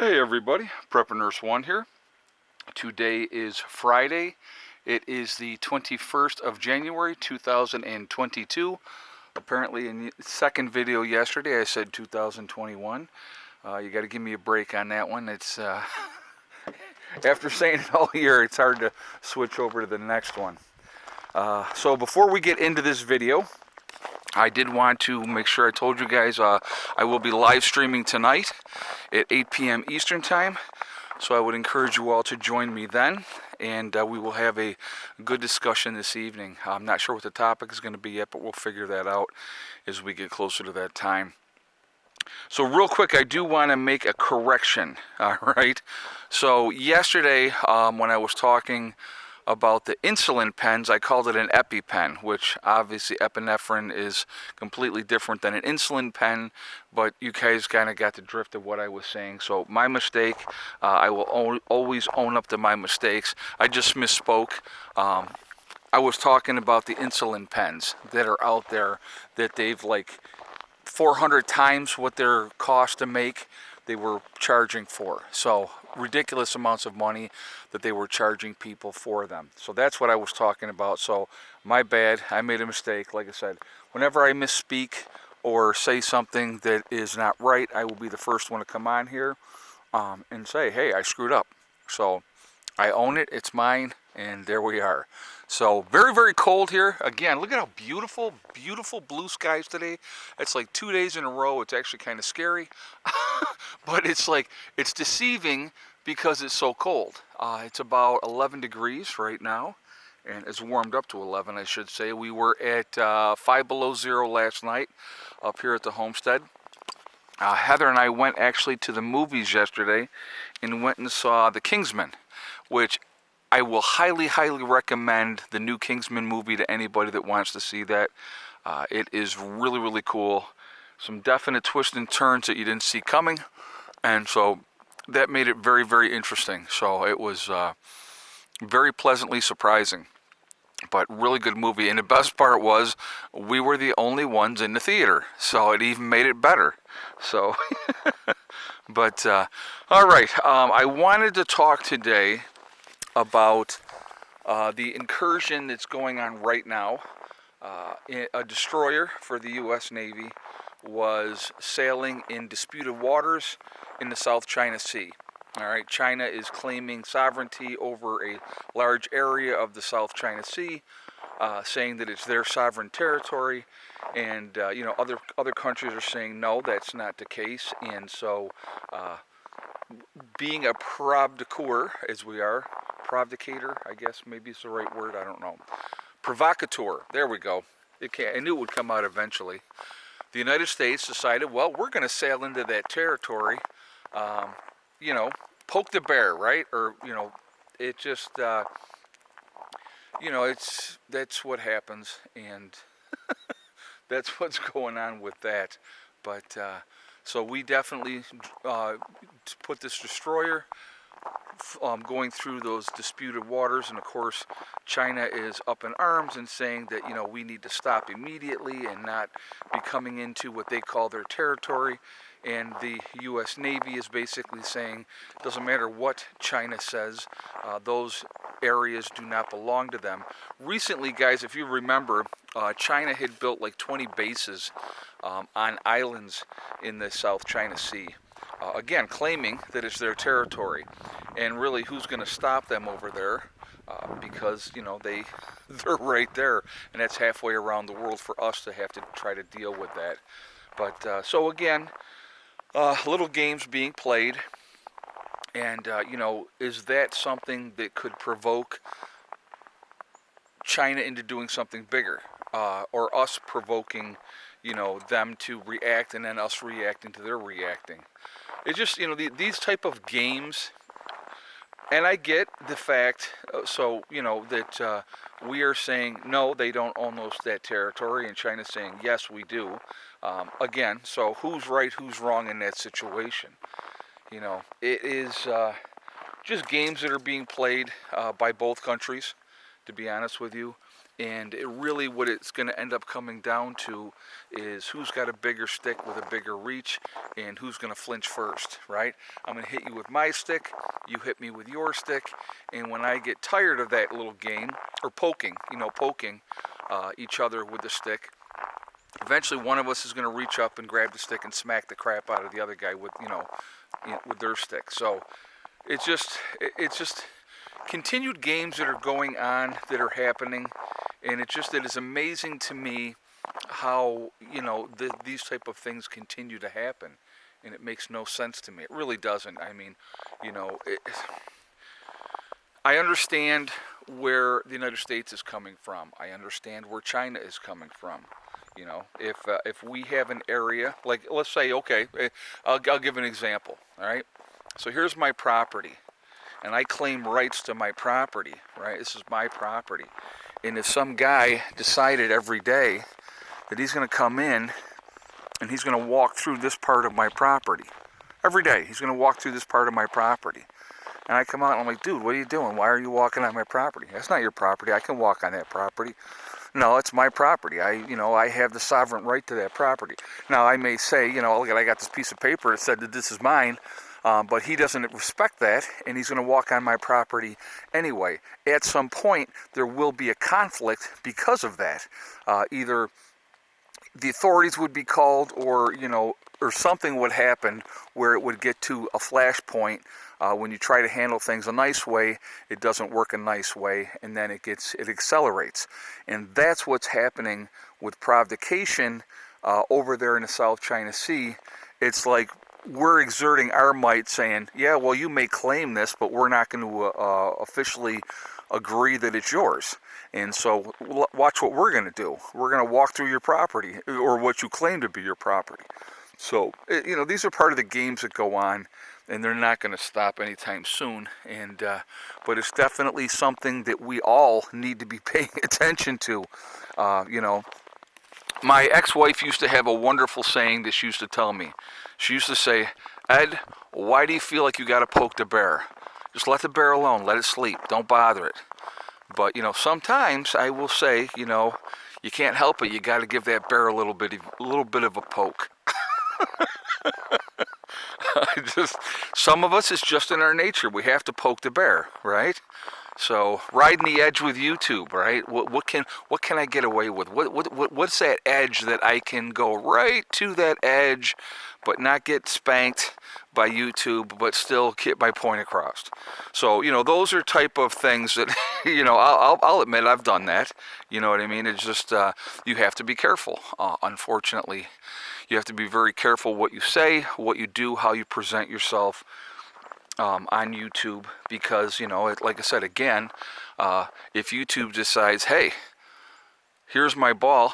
Hey everybody, Prepper Nurse 1 here. Today is Friday. It is the 21st of January 2022. Apparently in the second video yesterday I said 2021. You got to give me a break on that one. It's after saying it all year, it's hard to switch over to the next one. So before we get into this video, I did want to make sure I told you guys I will be live streaming tonight at 8 p.m. Eastern Time. So I would encourage you all to join me then, and we will have a good discussion this evening. I'm not sure what the topic is going to be yet, but we'll figure that out as we get closer to that time. So real quick, I do want to make a correction, all right? So yesterday when I was talking about the insulin pens, I called it an EpiPen, which obviously epinephrine is completely different than an insulin pen, but you guys kind of got the drift of what I was saying. So my mistake. I will always own up to my mistakes. I just misspoke. I was talking about the insulin pens that are out there that they've like 400 times what their cost to make they were charging for. So ridiculous amounts of money that they were charging people for them. So that's what I was talking about. So my bad, I made a mistake. Like I said, whenever I misspeak or say something that is not right, I will be the first one to come on here and say, hey, I screwed up. So I own it, it's mine, and there we are. So very, very cold here. Again, look at how beautiful, beautiful blue skies today. It's like 2 days in a row. It's actually kind of scary, but it's like, it's deceiving because it's so cold. It's about 11 degrees right now, and it's warmed up to 11, I should say. We were at 5 below zero last night up here at the homestead. Heather and I went actually to the movies yesterday and went and saw The Kingsman, which I will highly, highly recommend the new Kingsman movie to anybody that wants to see that. It is really, really cool. Some definite twists and turns that you didn't see coming, and so that made it very, very interesting. So it was very pleasantly surprising, but really good movie. And the best part was we were the only ones in the theater, so it even made it better. So, but all right, I wanted to talk today about the incursion that's going on right now. A destroyer for the U.S. Navy was sailing in disputed waters in the South China Sea. All right, China is claiming sovereignty over a large area of the South China Sea, saying that it's their sovereign territory, and other countries are saying no, that's not the case. And so, being a provocateur, as we are, provocator, I guess maybe it's the right word, I don't know. Provocateur, there we go. I knew it would come out eventually. The United States decided, well, we're going to sail into that territory, poke the bear, right? Or, it just, that's what happens, and that's what's going on with that. But, so we definitely put this destroyer going through those disputed waters, and of course China is up in arms and saying that we need to stop immediately and not be coming into what they call their territory. And the U.S. Navy is basically saying it doesn't matter what China says, those areas do not belong to them. Recently, guys, if you remember, China had built like 20 bases on islands in the South China Sea. Again, claiming that it's their territory. And really, who's going to stop them over there? Because, they're right there. And that's halfway around the world for us to have to try to deal with that. But, so again, little games being played. And, is that something that could provoke China into doing something bigger? Or us provoking, them to react and then us reacting to their reacting? It's just, these type of games, and I get the fact, that we are saying, no, they don't own that territory, and China's saying, yes, we do. Again, so who's right, who's wrong in that situation? It is just games that are being played by both countries, to be honest with you. And it really, what it's going to end up coming down to is who's got a bigger stick with a bigger reach and who's going to flinch first, right? I'm going to hit you with my stick, you hit me with your stick, and when I get tired of that little game, or poking each other with the stick, eventually one of us is going to reach up and grab the stick and smack the crap out of the other guy with, with their stick. So it's just continued games that are going on, that are happening, and it is amazing to me how these type of things continue to happen, and it makes no sense to me. It really doesn't. I mean, I understand where the United States is coming from. I understand where China is coming from. If we have an area, like, let's say, okay, I'll give an example. All right, so here's my property, and I claim rights to my property, right? This is my property. And if some guy decided every day that he's going to come in and he's going to walk through this part of my property, every day he's going to walk through this part of my property, and I come out and I'm like, dude, what are you doing? Why are you walking on my property? That's not your property. I can walk on that property. No, it's my property. I have the sovereign right to that property. Now, I may say, look, I got this piece of paper that said that this is mine. But he doesn't respect that, and he's going to walk on my property anyway. At some point, there will be a conflict because of that. Either the authorities would be called, or something would happen where it would get to a flashpoint. When you try to handle things a nice way, it doesn't work a nice way, and then it accelerates. And that's what's happening with provocation over there in the South China Sea. It's like we're exerting our might, saying, yeah, well, you may claim this, but we're not going to officially agree that it's yours. And so watch what we're going to do. We're going to walk through your property, or what you claim to be your property. So, these are part of the games that go on, and they're not going to stop anytime soon. And but it's definitely something that we all need to be paying attention to. My ex-wife used to have a wonderful saying that she used to tell me. She used to say, Ed, why do you feel like you got to poke the bear? Just let the bear alone. Let it sleep. Don't bother it. But, sometimes I will say, you can't help it. You got to give that bear a little bit of a poke. Some of us, it's just in our nature. We have to poke the bear, right? So, riding the edge with YouTube, right? What can I get away with? What's that edge that I can go right to that edge, but not get spanked by YouTube, but still get my point across? So, those are type of things that, I'll admit I've done that. You know what I mean? It's just, you have to be careful. Unfortunately, you have to be very careful what you say, what you do, how you present yourself on YouTube, because, like I said, again, if YouTube decides, hey, here's my ball.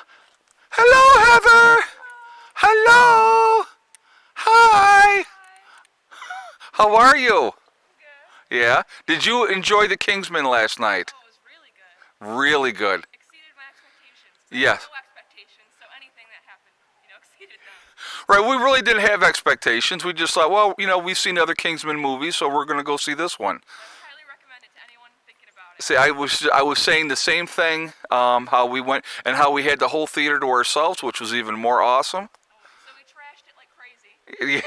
Hello, Heather! Hello! Hi! How are you? Good. Yeah? Did you enjoy the Kingsman last night? Oh, it was really good. Really good. Exceeded my expectations. Yes. No expectations, so anything that happened, exceeded them. Right, we really didn't have expectations. We just thought, well, we've seen other Kingsman movies, so we're going to go see this one. I would highly recommend it to anyone thinking about it. See, I was saying the same thing, how we went, and how we had the whole theater to ourselves, which was even more awesome. Oh, so we trashed it like crazy.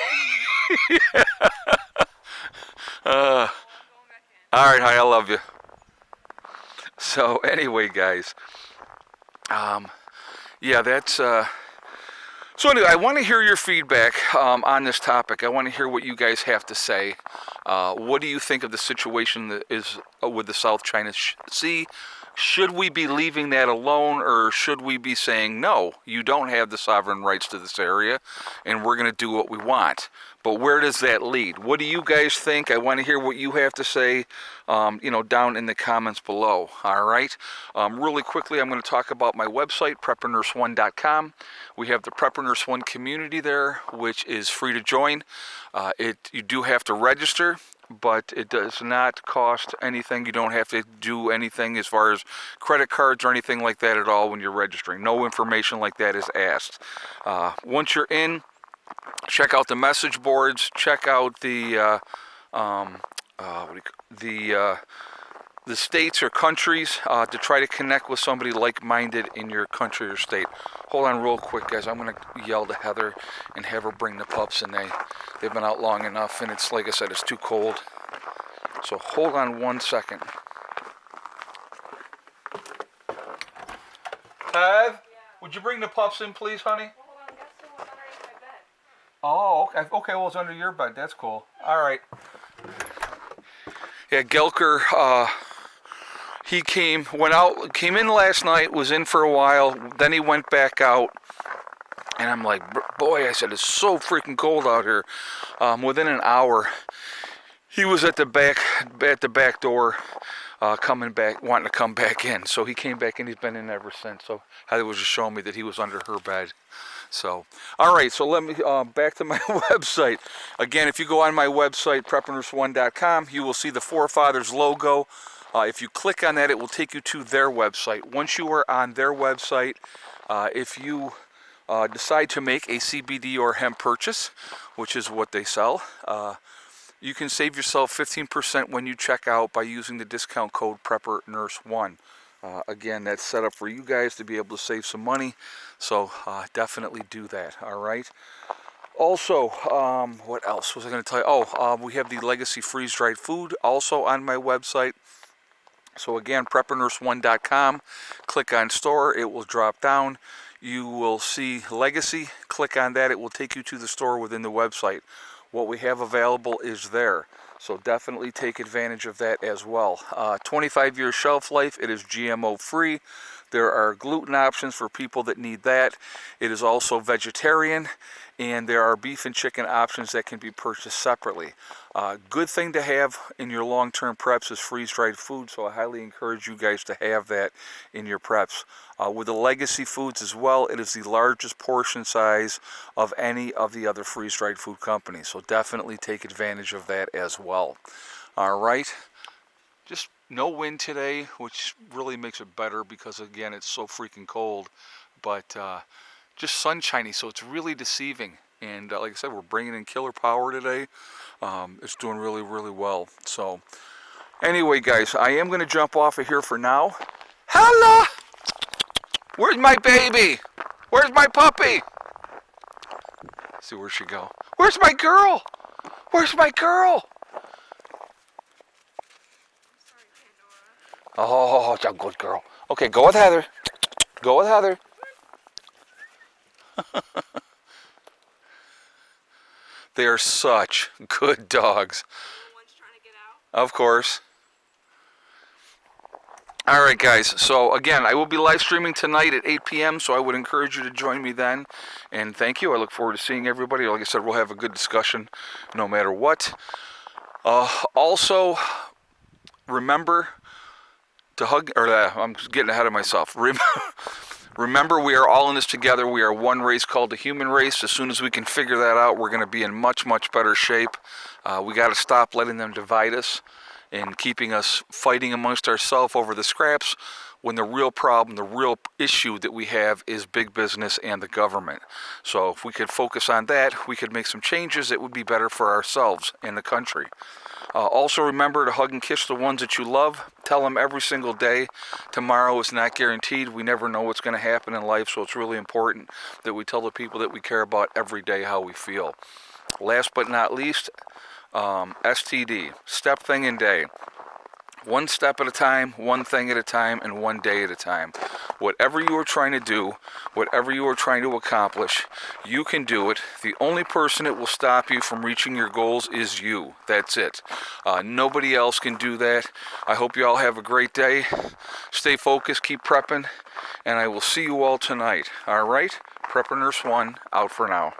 All right, hi, I love you. So anyway, guys, yeah, that's. So anyway, I want to hear your feedback on this topic. I want to hear what you guys have to say. What do you think of the situation that is with the South China Sea? Should we be leaving that alone, or should we be saying, no, you don't have the sovereign rights to this area, and we're going to do what we want? But where does that lead? What do you guys think? I want to hear what you have to say, down in the comments below, all right? Really quickly, I'm going to talk about my website, preppernurse1.com. We have the Prepper Nurse 1 community there, which is free to join. You do have to register, but it does not cost anything. You don't have to do anything as far as credit cards or anything like that at all when you're registering. No information like that is asked. Once you're in, check out the message boards. Check out the the states or countries to try to connect with somebody like-minded in your country or state. Hold on real quick, guys. I'm going to yell to Heather and have her bring the pups, and they've been out long enough, and it's, like I said, it's too cold. So hold on 1 second. Hev, would you bring the pups in, please, honey? Hold on, guess the one underneath my bed. Oh, okay. Okay, well, it's under your bed. That's cool. All right. Yeah, Gelker, he came in last night, was in for a while, then he went back out, and I'm like, boy, I said, it's so freaking cold out here. Within an hour, he was at the back door, coming back, wanting to come back in. So he came back in, he's been in ever since. So Heather was just showing me that he was under her bed. So, all right, so let me, back to my website. Again, if you go on my website, preppernurse1.com, you will see the Forefathers logo. If you click on that, it will take you to their website. Once you are on their website, if you decide to make a CBD or hemp purchase, which is what they sell, you can save yourself 15% when you check out by using the discount code PrepperNurse1. Again, that's set up for you guys to be able to save some money, so definitely do that, all right? Also, what else was I going to tell you? Oh, we have the Legacy freeze-dried food also on my website. So again, preppernurse1.com, click on store, it will drop down. You will see Legacy, click on that, it will take you to the store within the website. What we have available is there. So definitely take advantage of that as well. 25-year shelf life, it is GMO free. There are gluten options for people that need that. It is also vegetarian, and there are beef and chicken options that can be purchased separately. Good thing to have in your long-term preps is freeze-dried food, so I highly encourage you guys to have that in your preps. With the Legacy foods as well, it is the largest portion size of any of the other freeze-dried food companies, so definitely take advantage of that as well. All right, just no wind today, which really makes it better because, again, it's so freaking cold, but just sunshiny, so it's really deceiving. And like I said, we're bringing in killer power today. It's doing really, really well. So anyway, guys, I am going to jump off of here for now. Hello! Where's my baby? Where's my puppy? Let's see, where'd she go? Where's my girl? Where's my girl? Oh, you're a good girl. Okay, go with Heather. Go with Heather. They are such good dogs. One's trying to get out. Of course. All right, guys. So, again, I will be live streaming tonight at 8 p.m., so I would encourage you to join me then. And thank you. I look forward to seeing everybody. Like I said, we'll have a good discussion no matter what. Also, remember to hug, or I'm getting ahead of myself. Remember, we are all in this together. We are one race called the human race. As soon as we can figure that out, we're going to be in much, much better shape. We got to stop letting them divide us and keeping us fighting amongst ourselves over the scraps when the real problem, the real issue that we have is big business and the government. So if we could focus on that, we could make some changes that would be better for ourselves and the country. Also remember to hug and kiss the ones that you love. Tell them every single day. Tomorrow is not guaranteed. We never know what's going to happen in life, so it's really important that we tell the people that we care about every day how we feel. Last but not least, STD, step, thing, and day. One step at a time, one thing at a time, and one day at a time. Whatever you are trying to do, whatever you are trying to accomplish, you can do it. The only person that will stop you from reaching your goals is you. That's it. Nobody else can do that. I hope you all have a great day. Stay focused, keep prepping, and I will see you all tonight. All right? Prepper Nurse 1, out for now.